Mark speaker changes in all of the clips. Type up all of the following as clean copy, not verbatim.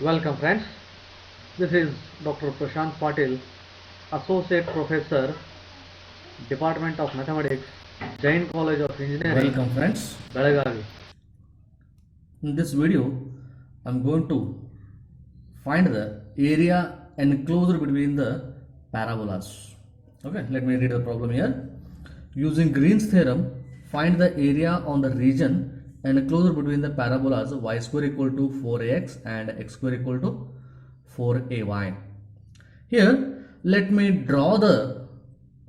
Speaker 1: Welcome friends, this is Dr. Prashant Patil, Associate Professor, Department of Mathematics, Jain College of Engineering,
Speaker 2: Welcome friends.
Speaker 1: Belagavi.
Speaker 2: In this video, I'm going to find the area enclosed between the parabolas. Okay, let me read the problem here. Using Green's theorem, find the area on the region enclosed between the parabolas y square equal to 4ax and x square equal to 4ay. Here, let me draw the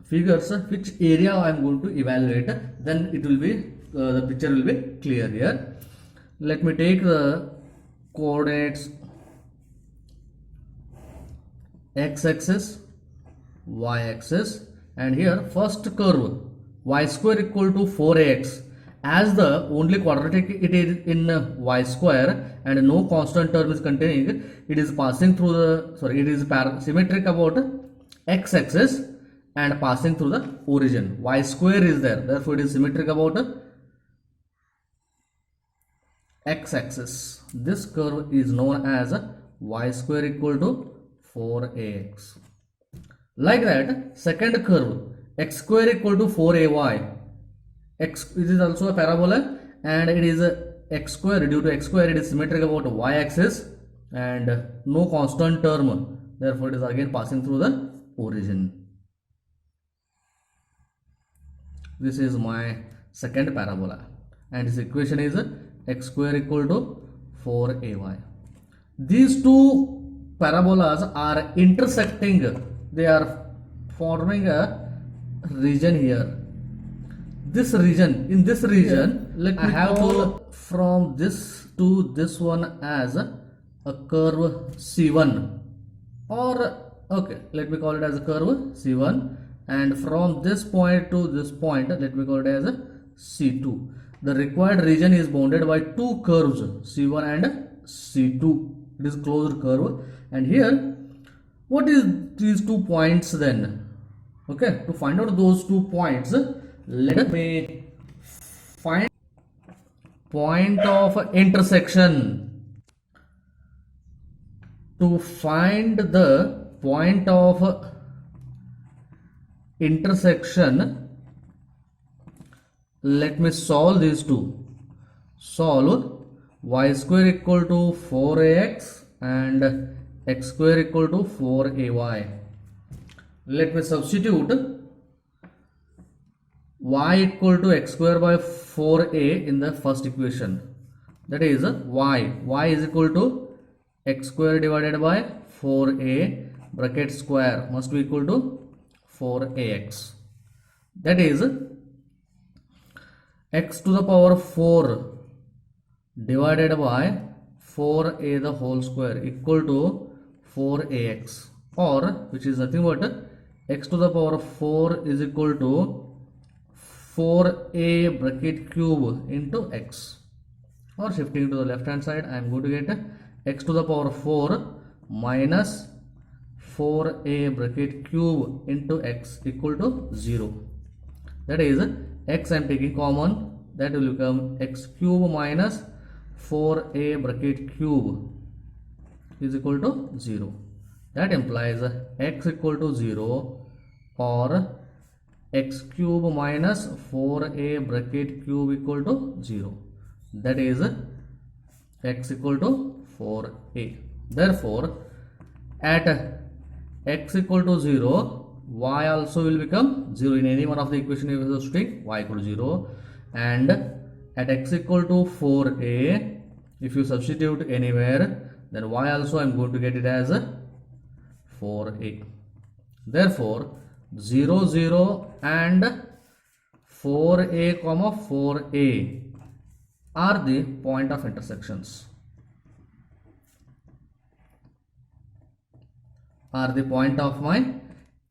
Speaker 2: figures which area I am going to evaluate, then it will be the picture will be clear here. Let me take the coordinates x-axis, y-axis, and here first curve y square equal to 4ax, as the only quadratic it is in y square and no constant term is containing, it is passing through the it is symmetric about x-axis and passing through the origin. Y square is there, therefore it is symmetric about x-axis. This curve is known as y square equal to 4ax. Like that, second curve x square equal to 4ay. X, it is also a parabola and it is x square. Due to x square, it is symmetric about y-axis and no constant term, therefore it is again passing through the origin. This is my second parabola and this equation is x square equal to 4ay. These two parabolas are intersecting, they are forming a region here. This region, in this region, let me have to from this to this one as a curve C1, or okay, let me call it as a curve C1, and from this point to this point let me call it as a C2. The required region is bounded by two curves C1 and C2. It is closed curve, and here what is these 2 points then? Okay, to find out those 2 points, let me find point of intersection. To find the point of intersection, let me solve these two. Solve y square equal to 4ax and x square equal to 4ay. Let me substitute y equal to x square by 4a in the first equation. That is y is equal to x square divided by 4a bracket square must be equal to 4ax. That is x to the power 4 divided by 4a the whole square equal to 4ax, or which is nothing but x to the power 4 is equal to 4a bracket cube into x, or shifting to the left hand side I am going to get x to the power 4 minus 4a bracket cube into x equal to 0. That is x I am taking common, that will become x cube minus 4a bracket cube is equal to 0. That implies x equal to 0, or x cube minus 4a bracket cube equal to 0. That is x equal to 4a. Therefore, at x equal to 0, y also will become 0 in any one of the equation you are substituting y equal to 0, and at x equal to 4a, if you substitute anywhere, then y also I am going to get it as 4a. Therefore, 0 0 and 4a comma 4a are the point of intersections, are the point of my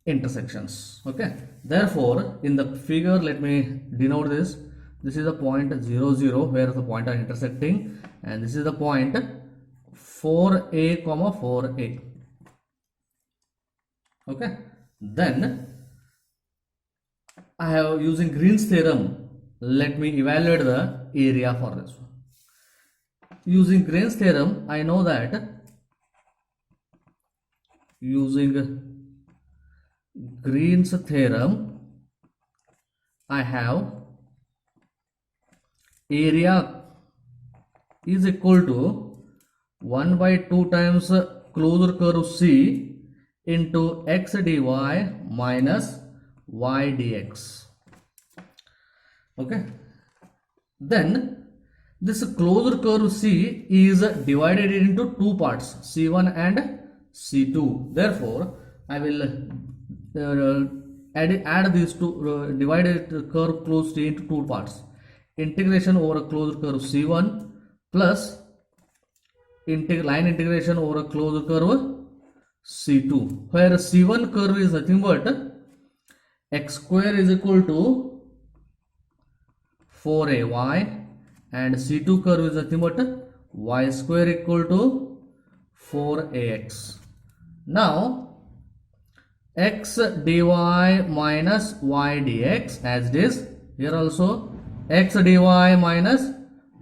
Speaker 2: intersections. Okay, therefore in the figure let me denote this. This is the point 0 0 where the point are intersecting, and this is the point 4a comma 4a. Okay, then I have, using Green's theorem, let me evaluate the area for this one. Using Green's theorem, I know that using Green's theorem, I have area is equal to 1 by 2 times closure curve C into x dy minus y dx. Okay, then this closure curve C is divided into two parts, C1 and C2. Therefore I will add these two divided curve closed into two parts. Integration over a closed curve C1 plus line integration over a closed curve C2, where C1 curve is nothing but x square is equal to 4ay, and C2 curve is nothing but y square equal to 4ax. Now x dy minus y dx as it is, here also x dy minus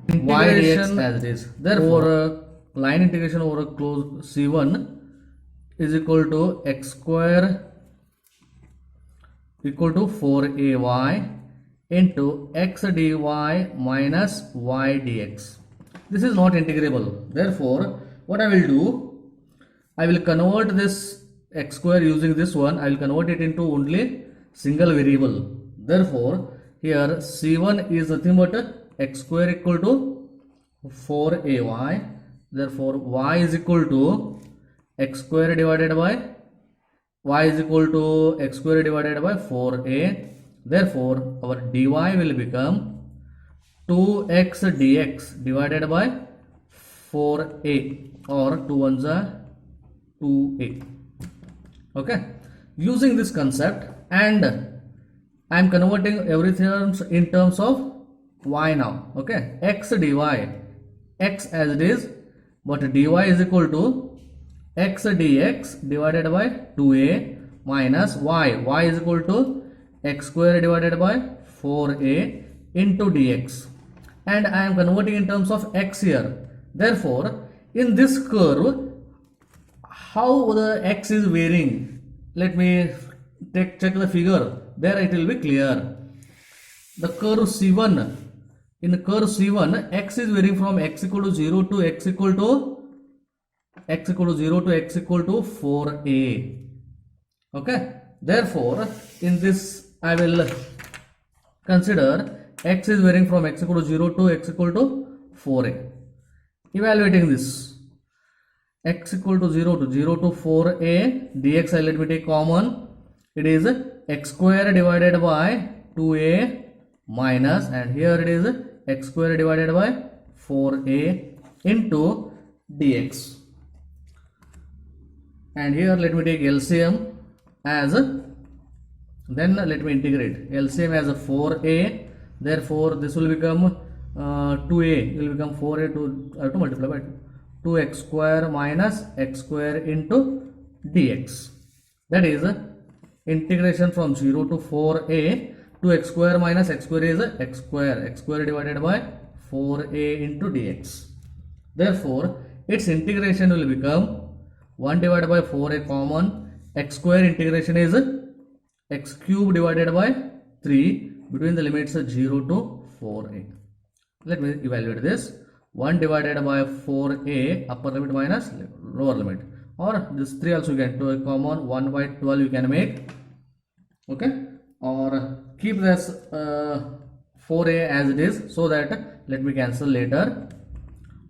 Speaker 2: y dx as it is. Therefore line integration over a closed C1 is equal to x square equal to 4ay into x dy minus y dx. This is not integrable. Therefore what I will do, I will convert this x square using this one, I will convert it into only single variable. Therefore here C1 is nothing but x square equal to 4ay. Therefore y is equal to x square divided by y is equal to x square divided by 4a. Therefore our dy will become 2x dx divided by 4a, or 2 ones are 2a. Okay, using this concept, and I am converting everything in terms of y now. Okay, x dy, x as it is, but dy is equal to x dx divided by 2a minus y is equal to x square divided by 4a into dx, and I am converting in terms of x here. Therefore in this curve, how the x is varying, let me check the figure, there it will be clear. The curve C1, in the curve C1 x is varying from x equal to 0 to x equal to 0 to x equal to 4a. Okay, therefore in this I will consider x is varying from x equal to 0 to x equal to 4a. Evaluating this, x equal to 0 to 4a dx, let me take common, it is x square divided by 2a minus, and here it is x square divided by 4a into dx, and here let me take LCM as, then let me integrate LCM as a 4a. Therefore this will become 2a will become 4a to I have to multiply by 2x square minus x square into dx, that is integration from 0 to 4a to x square minus x square is x square divided by 4a into dx. Therefore its integration will become 1 divided by 4a common, x square integration is x cube divided by 3 between the limits of 0 to 4a. Let me evaluate this. 1 divided by 4a upper limit minus lower limit, or this 3 also you can do a common, 1 by 12 you can make. Okay, or keep this 4a as it is, so that let me cancel later.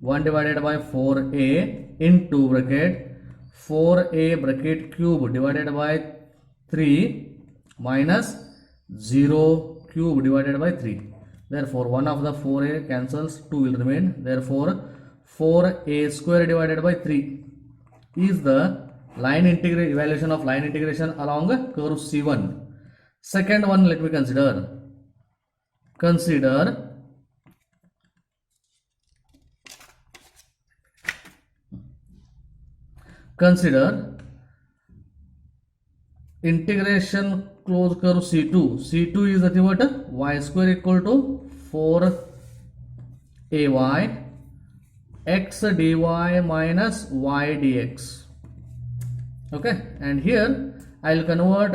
Speaker 2: 1 divided by 4a into bracket 4a bracket cube divided by 3 minus 0 cube divided by 3. Therefore 1 of the 4a cancels, 2 will remain. Therefore 4a square divided by 3 is the line integration, evaluation of line integration along curve C1. Second one, let me consider integration closed curve C2. C2 is nothing but y square equal to 4ay x dy minus y dx. Okay, and here I will convert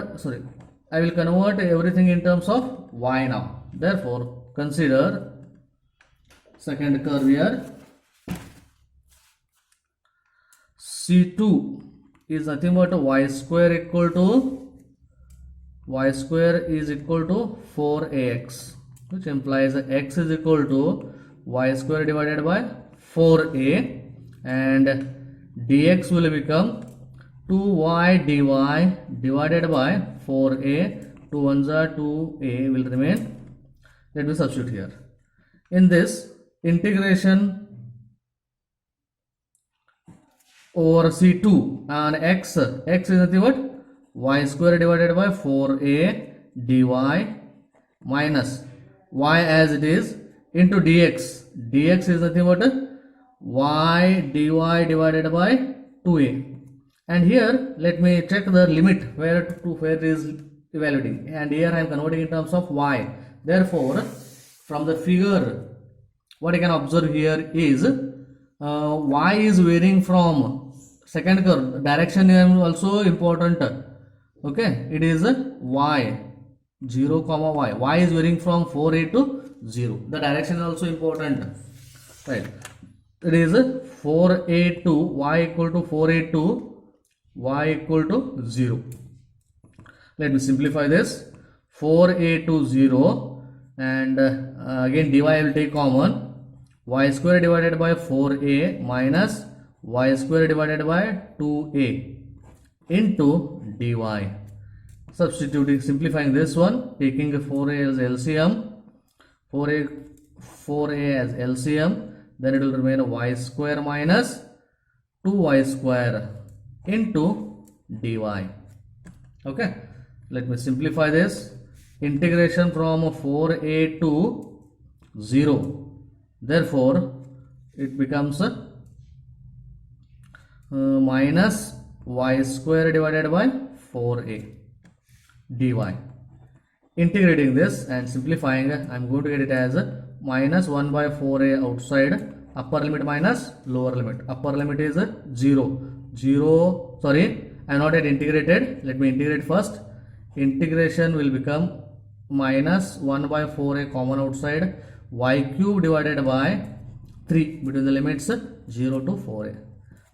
Speaker 2: everything in terms of y now. Therefore, consider second curve here. C2 is nothing but y square equal to 4ax, which implies x is equal to y square divided by 4a, and dx will become 2y dy divided by 4a. 2 ones are 2a will remain. Let me substitute here. In this integration over C2 and x is nothing but y square divided by 4a dy minus y as it is into dx. Dx is nothing but y dy divided by 2a. And here let me check the limit where it is evaluating, and here I am converting in terms of y. Therefore, from the figure, what I can observe here is y is varying from second curve. Direction is also important. Okay, it is y 0 comma y is varying from 4a to 0. The direction is also important, right? It is 4a to y equal to 4a to y equal to 0. Let me simplify this. 4a to 0, and again dy will take common. Y square divided by 4a minus y square divided by 2a into dy. Substituting, simplifying this one, taking 4a as LCM, 4a as LCM, then it will remain y square minus 2y square into dy. Okay, let me simplify this. Integration from 4a to 0. Therefore, it becomes minus y square divided by 4a dy. Integrating this and simplifying, I am going to get it as minus 1 by 4a outside, upper limit minus lower limit. Upper limit is 0. Sorry, I am not yet integrated. Let me integrate first. Integration will become minus 1 by 4a common outside, y cube divided by 3 between the limits 0 to 4a.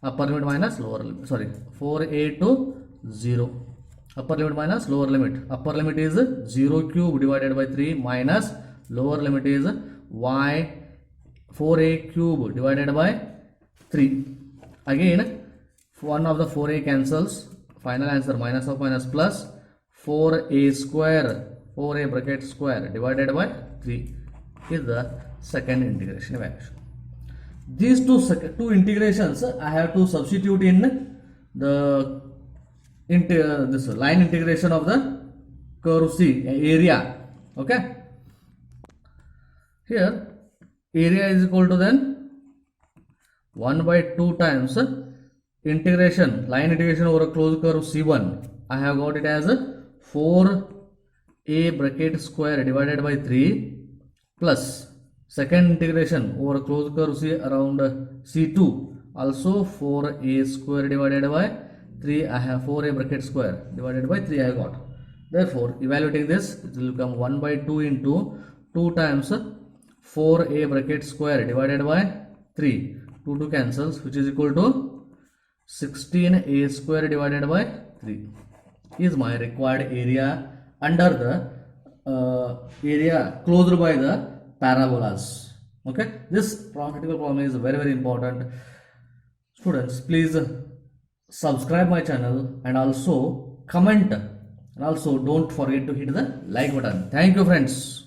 Speaker 2: Upper limit minus lower limit, sorry, 4a to 0. Upper limit minus lower limit. Upper limit is 0 cube divided by 3 minus lower limit is y 4a cube divided by 3. Again, one of the 4a cancels. Final answer minus of minus plus 4a square, 4a bracket square divided by 3 is the second integration evaluation. These two integrations I have to substitute in the this line integration of the curve C area. Okay, here area is equal to then 1 by 2 times integration, line integration over a closed curve C1. I have got it as 4a bracket square divided by 3 plus second integration over a closed curve C around C2, also 4a square divided by 3. I have 4a bracket square divided by 3 I have got. Therefore, evaluating this, it will become 1 by 2 into 2 times 4a bracket square divided by 3. 2 cancels, which is equal to 16a square divided by 3 is my required area under the area closed by the parabolas. Okay, this practical problem is very important. Students, please subscribe my channel and also comment, and also don't forget to hit the like button. Thank you, friends.